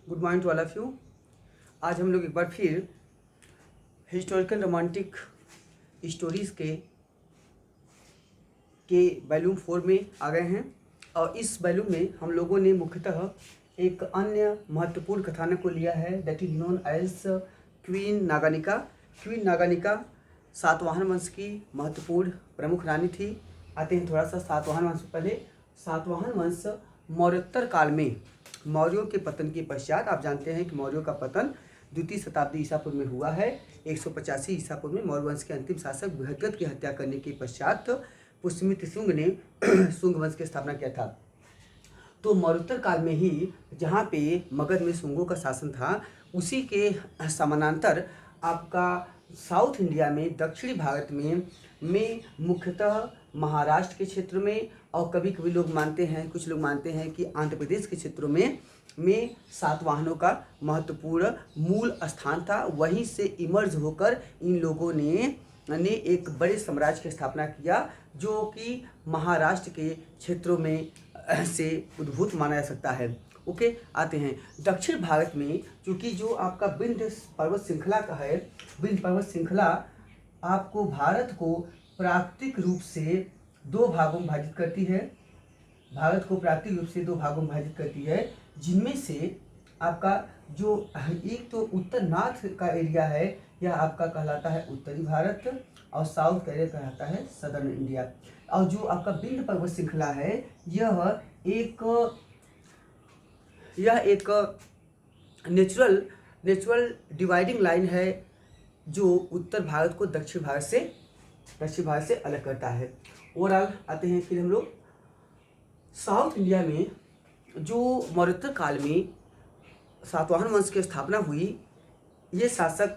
Good morning to all of you. आज हम लोग एक बार फिर हिस्टोरिकल रोमांटिक स्टोरीज़ के वॉल्यूम 4 में आ गए हैं और इस वॉल्यूम में हम लोगों ने मुख्यतः एक अन्य महत्वपूर्ण कथानक को लिया है that is known as queen Naganika. Queen Naganika Satavahana वंश की महत्वपूर्ण प्रमुख रानी थी। आते हैं थोड़ा सा सातवाहन वंश से पहले। सातवाहन वंश मौर्योत्तर काल में मौर्यों के पतन के पश्चात, आप जानते हैं कि मौर्यों का पतन द्वितीय शताब्दी ईसा पूर्व में हुआ है। 185 ईसा पूर्व में मौर्य वंश के अंतिम शासक बृहद्रथ की हत्या करने के पश्चात पुष्यमित्र शुंग ने शुंग वंश की स्थापना किया था। तो मौर्योत्तर काल में ही जहाँ पे मगध में शुंगों का शासन था, उसी के समानांतर आपका साउथ इंडिया में, दक्षिणी भारत में मुख्यतः महाराष्ट्र के क्षेत्र में और कभी कभी लोग मानते हैं, कुछ लोग मानते हैं कि आंध्र प्रदेश के क्षेत्रों में सातवाहनों का महत्वपूर्ण मूल स्थान था। वहीं से इमर्ज होकर इन लोगों ने एक बड़े साम्राज्य की स्थापना किया जो कि महाराष्ट्र के क्षेत्रों में से उद्भूत माना जा सकता है। ओके, आते हैं दक्षिण भारत में। क्योंकि जो आपका विंध्य पर्वत श्रृंखला का है, विंध्य पर्वत श्रृंखला आपको भारत को प्राकृतिक रूप से दो भागों में विभाजित करती है। भारत को प्राकृतिक रूप से दो भागों में विभाजित करती है, जिनमें से आपका जो एक तो उत्तर नॉर्थ का एरिया है, यह आपका कहलाता है उत्तरी भारत और साउथ का एरिया कहलाता है सदर्न इंडिया। और जो आपका विंध्य पर्वत श्रृंखला है, यह एक नेचुरल डिवाइडिंग लाइन है जो उत्तर भारत को दक्षिण भारत से अलग करता है। ओवरऑल आते हैं फिर हम लोग साउथ इंडिया में। जो मौर्योत्तर काल में सातवाहन वंश की स्थापना हुई, ये शासक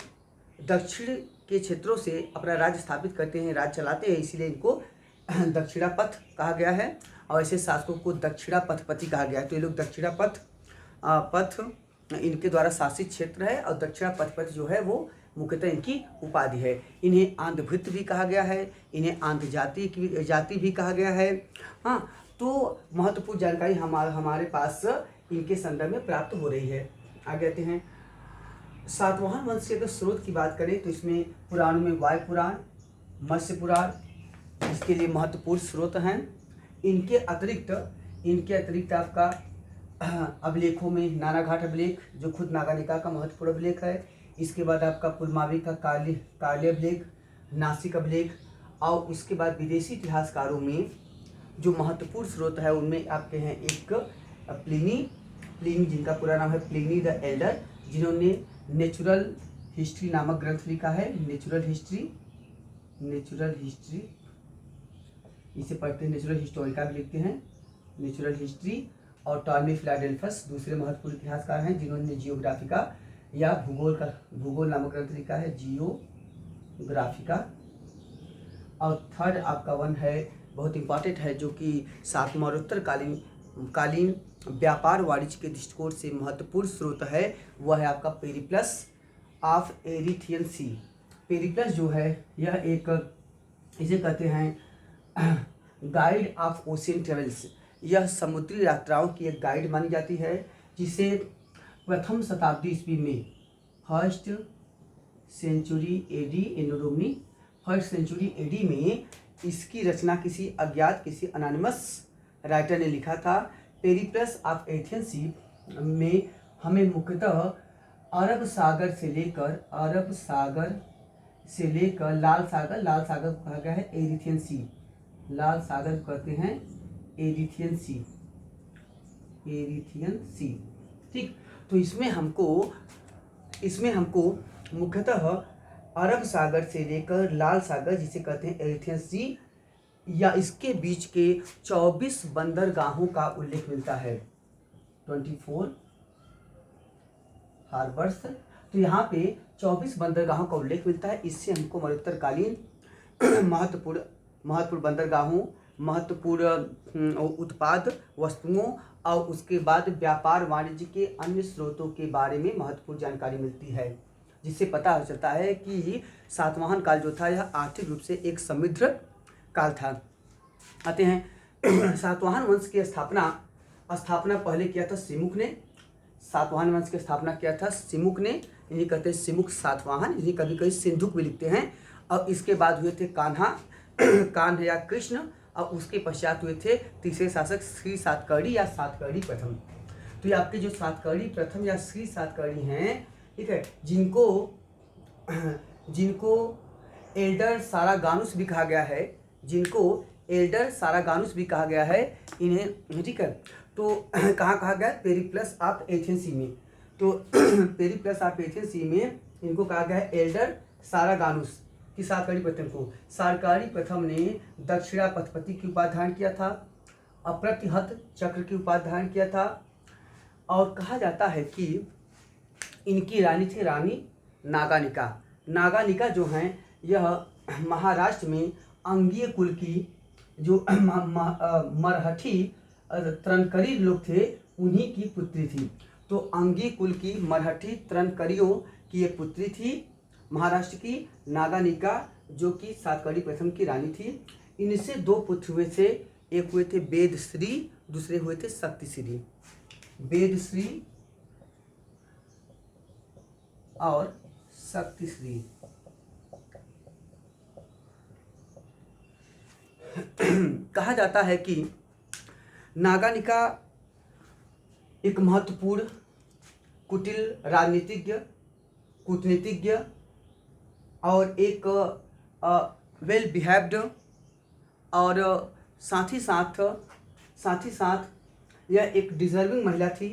दक्षिण के क्षेत्रों से अपना राज्य स्थापित करते हैं, राज्य चलाते हैं, इसीलिए इनको दक्षिणापथ कहा गया है और ऐसे शासकों को दक्षिणापथपति कहा गया है। तो ये लोग दक्षिणापथ इनके द्वारा शासित क्षेत्र है और दक्षिणापथपति जो है वो मुख्यतः इनकी उपाधि है। इन्हें आंध्रभृत्य भी कहा गया है, इन्हें आंध्र जाति भी कहा गया है। हाँ, तो महत्वपूर्ण जानकारी हमारे पास इनके संदर्भ में प्राप्त हो रही है। आगे आते हैं सातवाहन वंश के अगर स्रोत की बात करें तो इसमें पुराणों में वायु पुराण, मत्स्य पुराण इसके लिए महत्वपूर्ण स्रोत हैं। इनके अतिरिक्त आपका अभिलेखों में नानाघाट अभिलेख जो खुद नागानिका का महत्वपूर्ण अभिलेख है। इसके बाद आपका पुलमावी का कार्य अभिलेख, नासिक अभिलेख और उसके बाद विदेशी इतिहासकारों में जो महत्वपूर्ण स्रोत है उनमें आपके हैं एक प्लिनी जिनका पूरा नाम है प्लिनी द एल्डर, जिन्होंने नेचुरल हिस्ट्री नामक ग्रंथ लिखा है। नेचुरल हिस्ट्री इसे पढ़ते हैं, नेचुरल हिस्टोरिका भी लिखते हैं, नेचुरल हिस्ट्री। और टॉमी फिलाडेल्फस दूसरे महत्वपूर्ण इतिहासकार हैं जिन्होंने जियोग्राफिका या भूगोल नामक ग्रंथ लिखा है, जियोग्राफिका। और थर्ड आपका वन है, बहुत इंपॉर्टेंट है, जो कि मौर्योत्तर कालीन व्यापार वाणिज्य के दृष्टिकोण से महत्वपूर्ण स्रोत है, वह है आपका पेरिप्लस ऑफ एरिथियन सी। पेरिप्लस जो है यह एक, इसे कहते हैं गाइड ऑफ ओशियन ट्रेवल्स। यह समुद्री यात्राओं की एक गाइड मानी जाती है, जिसे प्रथम शताब्दी ईस्वी में फर्स्ट सेंचुरी एडी में इसकी रचना किसी अनोनिमस राइटर ने लिखा था। पेरिप्लस ऑफ एरिथियन सी में हमें मुख्यतः अरब सागर से लेकर लाल सागर को कहा गया है एरिथियन सी। लाल सागर कहते हैं एरिथियन सी। ठीक, तो इसमें हमको मुख्यतः अरब सागर से लेकर लाल सागर, जिसे कहते हैं एरिथियन सी, या इसके बीच के 24 बंदरगाहों का उल्लेख मिलता है, 24 हार्बर्स। तो यहाँ पे 24 बंदरगाहों का उल्लेख मिलता है। इससे हमको मौर्योत्तर कालीन महत्वपूर्ण बंदरगाहों, महत्वपूर्ण उत्पाद वस्तुओं और उसके बाद व्यापार वाणिज्य के अन्य स्रोतों के बारे में महत्वपूर्ण जानकारी मिलती है, जिससे पता चलता है कि सातवाहन काल जो था यह आर्थिक रूप से एक समृद्ध काल था। आते हैं सातवाहन वंश की स्थापना पहले किया था सातवाहन वंश की स्थापना किया था सिमुक ने, इन्हीं कहते हैं सिमुक सातवाहन, इन्हीं कभी कभी सिंधुक भी लिखते हैं। और इसके बाद हुए थे कान्हा कान्ह या कृष्ण, और उसके पश्चात हुए थे तीसरे शासक श्री सातकर्णी या सातकर्णी प्रथम। तो ये आपके जो सातकर्णी प्रथम या श्री सातकर्णी हैं, ठीक है, जिनको एल्डर सारागानुस भी कहा गया है, जिनको एल्डर सारागानुस भी कहा गया है इन्हें, ठीक है। तो कहाँ कहा गया? पेरिप्लस ऑफ एथेंस सी में। तो पेरिप्लस ऑफ एथेंस सी में इनको कहा गया है एल्डर सारागानुस कि सातकर्णी प्रथम को। सातकर्णी प्रथम ने दक्षिणापथपति की उपाधि धारण किया था, अप्रतिहत चक्र की उपाधि धारण किया था, और कहा जाता है कि इनकी रानी थी रानी नागानिका। नागानिका जो हैं यह महाराष्ट्र में अंगीय कुल की जो मरहठी त्रनकरी लोग थे उन्हीं की पुत्री थी। तो अंगीय कुल की मरहठी त्रनकरियों की एक पुत्री थी महाराष्ट्र की नागानिका, जो कि सातकर्णी प्रथम की रानी थी। इनसे दो पुत्र हुए थे, एक हुए थे वेदश्री, दूसरे हुए थे शक्तिश्री। वेदश्री और शक्तिश्री। कहा जाता है कि नागानिका एक महत्वपूर्ण कुटिल राजनीतिज्ञ, कूटनीतिज्ञ और एक वेल बिहेव्ड और साथ ही साथ यह एक डिजर्विंग महिला थी,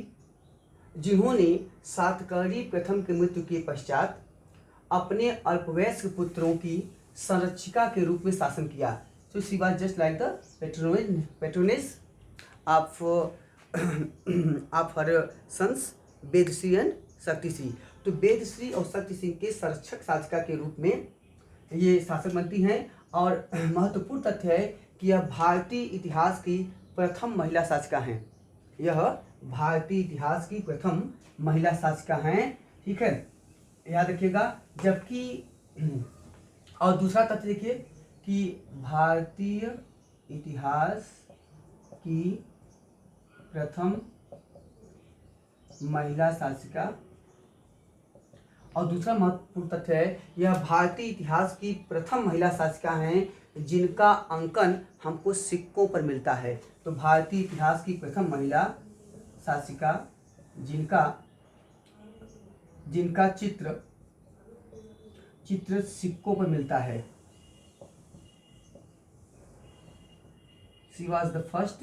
जिन्होंने सातकर्णी प्रथम की मृत्यु के पश्चात अपने अल्पवयस्क पुत्रों की संरक्षिका के रूप में शासन किया। तो she was just like the patroness of her sons Vedashri and Shaktishri. तो वेदश्री और शक्तिश्री के संरक्षक शासिका के रूप में ये शासक बनती हैं। और महत्वपूर्ण तथ्य है कि यह भारतीय इतिहास की प्रथम महिला शासिका हैं। यह भारतीय इतिहास की प्रथम महिला शासिका हैं, ठीक है, याद रखिएगा। जबकि और दूसरा तथ्य देखिए कि भारतीय इतिहास की प्रथम महिला शासिका, और दूसरा महत्वपूर्ण तथ्य है यह भारतीय इतिहास की प्रथम महिला शासिका हैं जिनका अंकन हमको सिक्कों पर मिलता है। तो भारतीय इतिहास की प्रथम महिला शासिका जिनका चित्र सिक्कों पर मिलता है। She was the first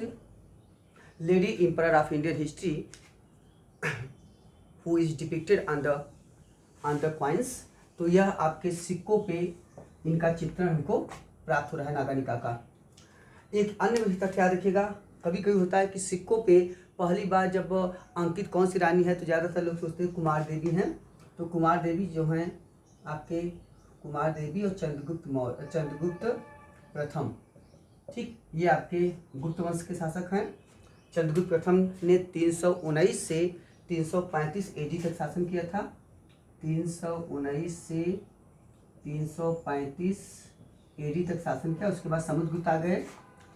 lady emperor of Indian history who is depicted on the coins। तो यह आपके सिक्कों पे इनका चित्रण हमको प्राप्त हो रहा है नागानिका का। एक अन्य तथ्य याद रखिएगा, कभी कभी होता है कि सिक्कों पे पहली बार जब अंकित कौन सी रानी है तो ज़्यादातर लोग सोचते हैं कुमार देवी हैं। तो कुमार देवी जो हैं आपके कुमार देवी और चंद्रगुप्त प्रथम, ठीक, ये आपके गुप्त वंश के शासक हैं। चंद्रगुप्त प्रथम ने 319 से 335 एडी तक शासन किया था। 319 से 335 एडी तक शासन किया। उसके बाद समुद्रगुप्त आ गए,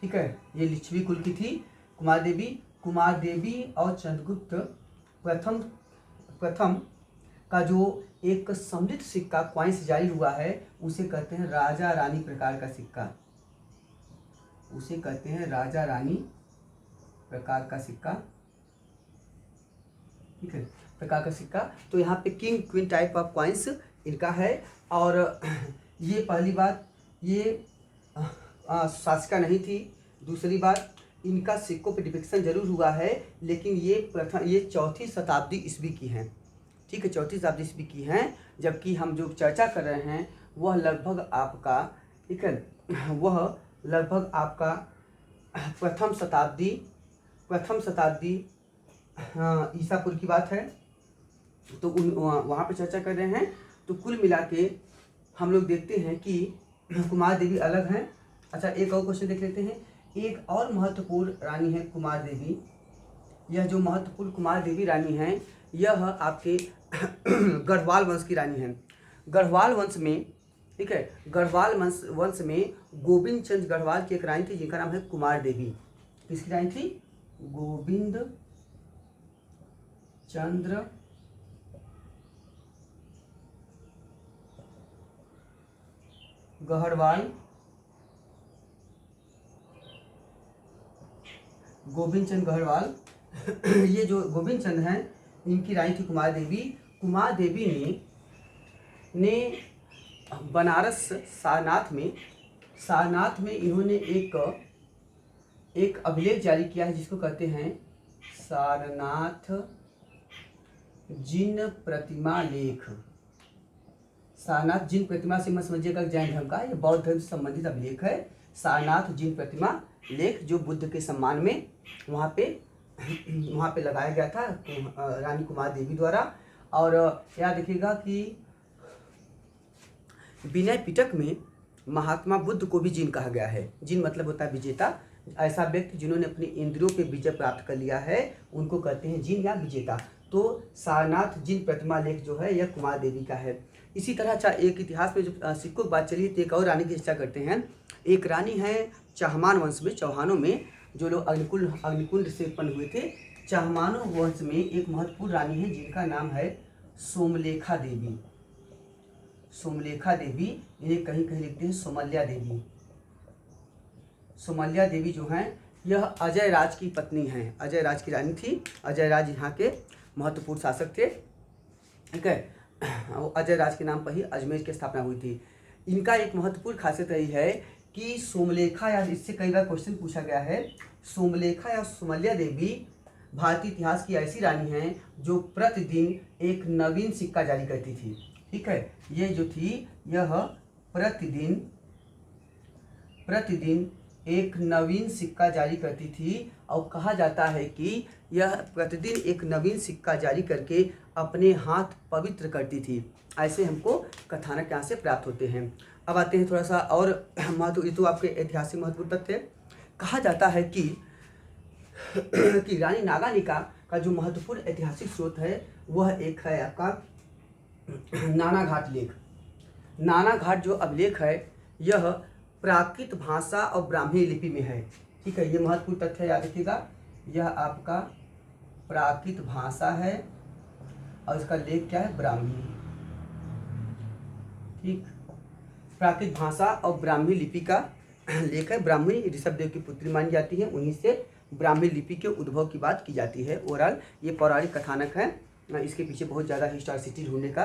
ठीक है। ये लिच्छवी कुल की थी कुमार देवी और चंद्रगुप्त प्रथम का जो एक समृद्ध सिक्का क्वाइंस जारी हुआ है उसे कहते हैं राजा रानी प्रकार का सिक्का। उसे कहते हैं राजा रानी प्रकार का सिक्का, ठीक है, प्रकार का सिक्का। तो यहाँ पे king queen type of coins इनका है। और ये पहली बात ये शासिका नहीं थी। दूसरी बात इनका सिक्कों पे डिपिक्शन जरूर हुआ है, लेकिन ये चौथी शताब्दी ईस्वी की हैं, ठीक है, चौथी शताब्दी ईस्वी की हैं। जबकि हम जो चर्चा कर रहे हैं वह लगभग आपका, ठीक है, वह लगभग आपका प्रथम शताब्दी ईसा पूर्व की बात है। तो वहाँ पे चर्चा कर रहे हैं। तो कुल मिला के हम लोग देखते हैं कि कुमार देवी अलग हैं। अच्छा, एक और क्वेश्चन देख लेते हैं। एक और महत्वपूर्ण रानी है कुमार देवी। यह जो महत्वपूर्ण कुमार देवी रानी हैं यह आपके गढ़वाल वंश की रानी हैं। गढ़वाल वंश में, ठीक है, गढ़वाल वंश में गोविंद चंद्र गढ़वाल की एक रानी थी जिनका नाम है कुमार देवी। किसकी रानी थी? गोविंद चंद्र गहरवाल, गोविंद चंद गहरवाल। ये जो गोविंद चंद हैं, इनकी रानी थी कुमार देवी। कुमार देवी ने बनारस सारनाथ में इन्होंने एक अभिलेख जारी किया है, जिसको कहते हैं सारनाथ जिन प्रतिमा लेख। सारनाथ जिन प्रतिमा से मत समझिएगा जैन धर्म का, ये बौद्ध धर्म से संबंधित अभिलेख है। सारनाथ जिन प्रतिमा लेख जो बुद्ध के सम्मान में वहाँ पे लगाया गया था रानी कुमार देवी द्वारा। और यहाँ देखिएगा कि विनय पिटक में महात्मा बुद्ध को भी जिन कहा गया है। जिन मतलब होता है विजेता। ऐसा व्यक्ति जिन्होंने अपनी इंद्रियों पे विजय प्राप्त कर लिया है उनको कहते हैं जिन या विजेता। तो सारनाथ जिन प्रतिमा लेख जो है यह कुमार देवी का है। इसी तरह एक इतिहास में जो सिक्कों की बात चली, तो एक और रानी की चर्चा करते हैं। एक रानी है चाहमान वंश में, चौहानों में, जो लोग अग्निकुंड से उत्पन्न हुए थे। चाहमानों वंश में एक महत्वपूर्ण रानी है जिनका नाम है सोमलेखा देवी। सोमलेखा देवी, इन्हें कहीं कहीं लिखते हैं सोमल्या देवी। सोमल्या देवी जो हैं यह अजय राज की पत्नी हैं, अजय राज की रानी थी। अजय राज यहाँ के महत्वपूर्ण शासक थे, ठीक है। वो अजय राज के नाम पर ही अजमेर की स्थापना हुई थी। इनका एक महत्वपूर्ण खासियत रही है कि सोमलेखा, या इससे कई बार क्वेश्चन पूछा गया है, सोमलेखा या सोमल्या देवी भारतीय इतिहास की ऐसी रानी हैं जो प्रतिदिन एक नवीन सिक्का जारी करती थी, ठीक है। ये जो थी यह प्रतिदिन एक नवीन सिक्का जारी करती थी। और कहा जाता है कि यह प्रतिदिन एक नवीन सिक्का जारी करके अपने हाथ पवित्र करती थी। ऐसे हमको कथानक यहाँ से प्राप्त होते हैं। अब आते हैं थोड़ा सा और महत्व, ये तो आपके ऐतिहासिक महत्वपूर्ण तथ्य है। कहा जाता है कि रानी नागानिका का जो महत्वपूर्ण ऐतिहासिक स्रोत है वह एक है आपका नानाघाट लेख। नानाघाट जो अभिलेख है यह प्राकृत भाषा और ब्राह्मी लिपि में है, ठीक है। ये महत्वपूर्ण तथ्य है, याद रखिएगा। यह आपका प्राकृत भाषा है और इसका लेख क्या है, ब्राह्मी, ठीक। प्राकृत भाषा और ब्राह्मी लिपि का लेख है। ब्राह्मी ऋषभदेव की पुत्री मानी जाती है, उन्हीं से ब्राह्मी लिपि के उद्भव की बात की जाती है। ओवरऑल ये पौराणिक कथानक है, इसके पीछे बहुत ज़्यादा हिस्टोरिसिटी ढूंढने का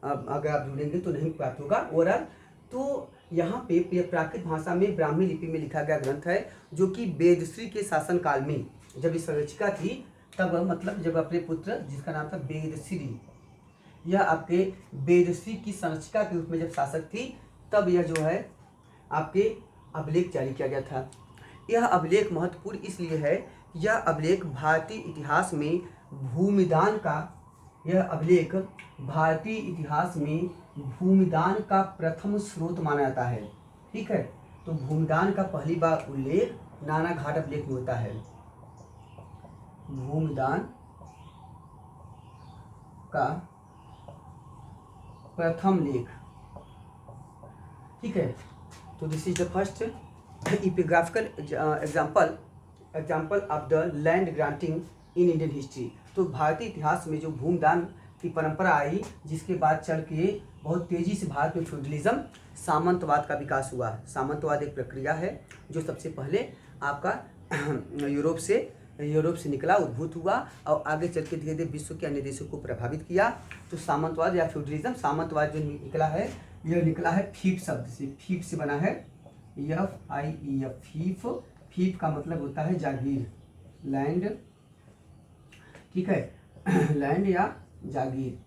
अगर आप ढूंढेंगे तो नहीं प्राप्त होगा। ओवरऑल तो यहाँ पे प्राकृत भाषा में ब्राह्मी लिपि में लिखा गया ग्रंथ है, जो कि वेदश्री के शासन काल में जब इस संरचिका थी तब, मतलब जब अपने पुत्र जिसका नाम था वेदश्री, यह आपके वेदश्री की संरचिका के रूप में जब शासक थी तब यह जो है आपके अभिलेख जारी किया गया था। यह अभिलेख महत्वपूर्ण इसलिए है, यह अभिलेख भारतीय इतिहास में भूमिदान का, यह अभिलेख भारतीय इतिहास में भूमिदान का प्रथम स्रोत माना जाता है, ठीक है। तो भूमिदान का पहली बार उल्लेख नानाघाट अभिलेख में होता है। भूमिदान का प्रथम लेख, ठीक है। तो this is the first epigraphical example of the land granting in Indian history. तो भारतीय इतिहास में जो भूमिदान की परंपरा आई, जिसके बाद चल के बहुत तेज़ी से भारत में फ्यूडलिज्म, सामंतवाद का विकास हुआ। सामंतवाद एक प्रक्रिया है जो सबसे पहले आपका यूरोप से निकला, उद्भूत हुआ और आगे चल के धीरे धीरे विश्व के अन्य देशों को प्रभावित किया। तो सामंतवाद या फ्यूडलिज्म, सामंतवाद जो निकला है यह निकला है फीफ शब्द से, फीफ से बना है, FIEF, फीफ। फीफ का मतलब होता है जागीर, लैंड, ठीक है। लैंड या जागीर,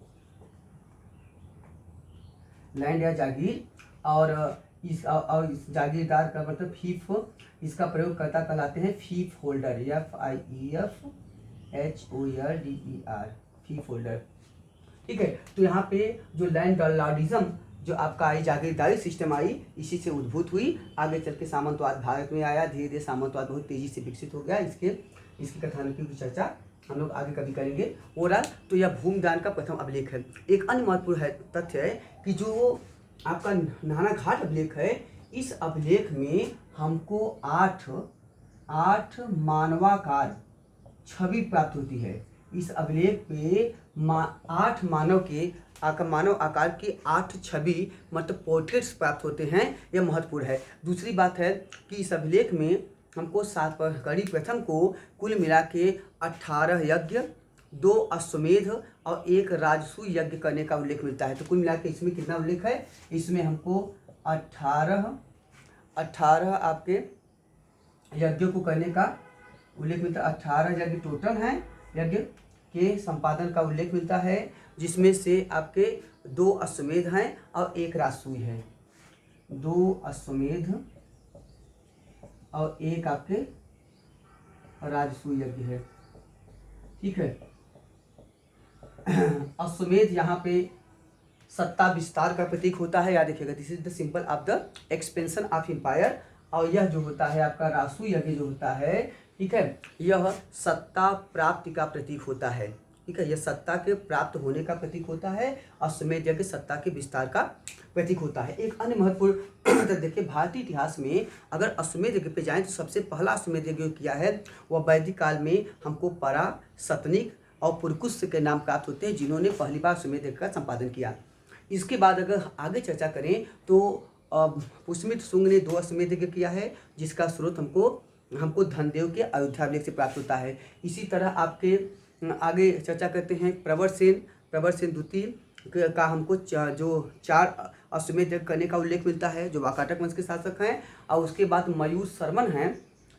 लैंड या जागीर। और इस जागीरदार का मतलब फीफ, इसका प्रयोगकर्ता कहलाते हैं फीफ होल्डर, FIEFHOLDER, फीफ होल्डर, ठीक है। तो यहाँ पे जो लैंड लॉर्डिज्म जो आपका आई, जागीरदारी सिस्टम आई, इसी से उद्भूत हुई। आगे चल के सामंतवाद भारत में आया, धीरे धीरे सामंतवाद बहुत तेजी से विकसित हो गया। इसकी कथानकों की चर्चा हम लोग आगे कभी करेंगे। ओवरऑल तो यह भूमिदान का प्रथम अभिलेख है। एक अन्य महत्वपूर्ण तथ्य है कि जो आपका नानाघाट अभिलेख है, इस अभिलेख में हमको आठ मानवाकार छवि प्राप्त होती है। इस अभिलेख पे 8 मानव आकार की 8 छवि मतलब पोर्ट्रेट्स प्राप्त होते हैं। यह महत्वपूर्ण है। दूसरी बात है कि इस अभिलेख में हमको सातकड़ी प्रथम को कुल मिला के 18 यज्ञ, 2 अश्वमेध और 1 राजसूय यज्ञ करने का उल्लेख मिलता है। तो कुल मिला के इसमें कितना उल्लेख है? इसमें हमको 18 आपके यज्ञों को करने का उल्लेख मिलता है। 18 यज्ञ टोटल हैं, यज्ञ के संपादन का उल्लेख मिलता है, जिसमें से आपके 2 अश्वमेध हैं और 1 राजसूय है। 2 अश्वमेध और 1 आपके राजसूय यज्ञ है। ठीक है। अश्वमेध यहाँ पे सत्ता विस्तार का प्रतीक होता है, याद रखिएगा। This is the symbol of the expansion of empire. और यह जो होता है आपका राजसूय यज्ञ जो होता है, ठीक है, यह सत्ता प्राप्ति का प्रतीक होता है। ठीक है, यह सत्ता के प्राप्त होने का प्रतीक होता है। अश्वमेध यज्ञ सत्ता के विस्तार का प्रतीक होता है। एक अन्य महत्वपूर्ण देखिए, भारतीय इतिहास में अगर अश्वमेध यज्ञ पे जाएं तो सबसे पहला अश्वमेध यज्ञ किया है वह वैदिक काल में हमको परा, सतनिक और पुरकुश के नाम प्राप्त होते हैं, जिन्होंने पहली बार अश्वमेध यज्ञ का संपादन किया। इसके बाद अगर आगे चर्चा करें तो पुष्यमित्र शुंग ने 2 अश्वमेध यज्ञ किया है, जिसका स्रोत हमको धनदेव के अयोध्याभिलेख से प्राप्त होता है। इसी तरह आपके आगे चर्चा करते हैं प्रवर सेन द्वितीय का हमको जो 4 अश्वमेध यज्ञ करने का उल्लेख मिलता है, जो वाकाटक वंश के शासक हैं। और उसके बाद मयूर शर्मन हैं,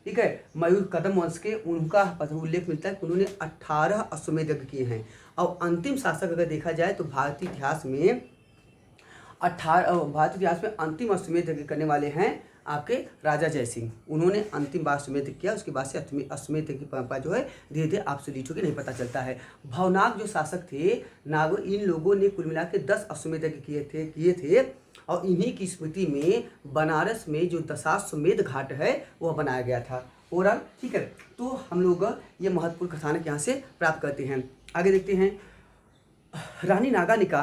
ठीक है, मयूर कदम वंश के, उनका उल्लेख मिलता है कि उन्होंने 18 अश्वमेध यज्ञ किए हैं। और अंतिम शासक अगर देखा जाए तो भारतीय इतिहास में अंतिम अश्वमेध यज्ञ करने वाले हैं आपके राजा जयसिंह। उन्होंने अंतिम बार अश्वमेध किया, उसके बाद से अश्वमेध की परंपरा जो है धीरे धीरे ऑब्सोलीट होकर नहीं पता चलता है। भवनाग जो शासक थे नागो, इन लोगों ने कुल मिला के 10 अश्वमेध यज्ञ किए थे। और इन्हीं की स्मृति में बनारस में जो दशाश्वमेध घाट है वह बनाया गया था। ओवरऑल ठीक है, तो हम लोग ये महत्वपूर्ण कथानक यहाँ से प्राप्त करते हैं। आगे देखते हैं, रानी नागानिका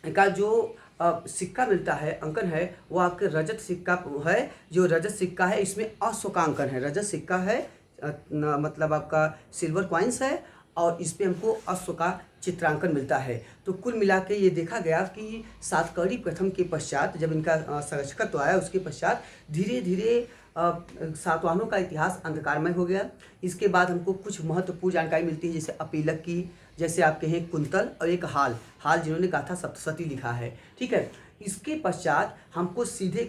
का जो सिक्का मिलता है, अंकन है, वो आपके रजत सिक्का है। जो रजत सिक्का है इसमें अश्व का अंकन है। रजत सिक्का है मतलब आपका सिल्वर कॉइन्स है और इस पर हमको अश्व का चित्रांकन मिलता है। तो कुल मिला के ये देखा गया कि सातकर्णी प्रथम के पश्चात जब इनका संरक्षकत्व आया, उसके पश्चात धीरे धीरे सातवाहनों का इतिहास अंधकारमय हो गया। इसके बाद हमको कुछ महत्वपूर्ण जानकारी मिलती है, जैसे अपीलक की, जैसे आपके हैं कुंतल और एक हाल जिन्होंने गाथा सप्तशती लिखा है। ठीक है, इसके पश्चात हमको सीधे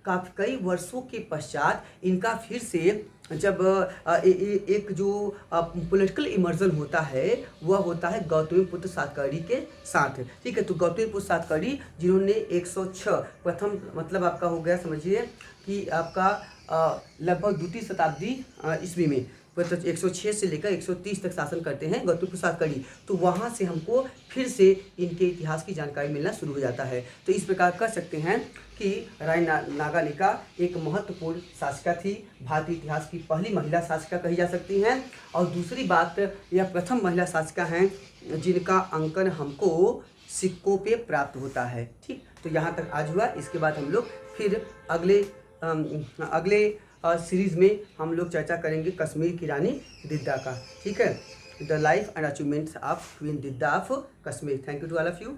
काफ़ी कई वर्षों के पश्चात इनका फिर से जब एक जो पॉलिटिकल इमर्जन होता है वह होता है गौतमीपुत्र सातकर्णी के साथ। ठीक है, तो गौतमीपुत्र सातकर्णी जिन्होंने 106 प्रथम मतलब आपका हो गया, समझिए कि आपका लगभग 2वीं शताब्दी ईस्वी में 106 से लेकर 130 तक शासन करते हैं गौतमीपुत्र सातकर्णी। तो वहाँ से हमको फिर से इनके इतिहास की जानकारी मिलना शुरू हो जाता है। तो इस प्रकार कर सकते हैं कि रानी नागानिका एक महत्वपूर्ण शासिका थी, भारतीय इतिहास की पहली महिला शासिका कही जा सकती हैं। और दूसरी बात, यह प्रथम महिला शासिका हैं जिनका अंकन हमको सिक्कों पे प्राप्त होता है। ठीक, तो यहाँ तक आज हुआ। इसके बाद हम लोग फिर अगले सीरीज़ में हम लोग चर्चा करेंगे कश्मीर की रानी दिद्दा का। ठीक है, the life and achievements of queen Didda of Kashmir. Thank you to all of you.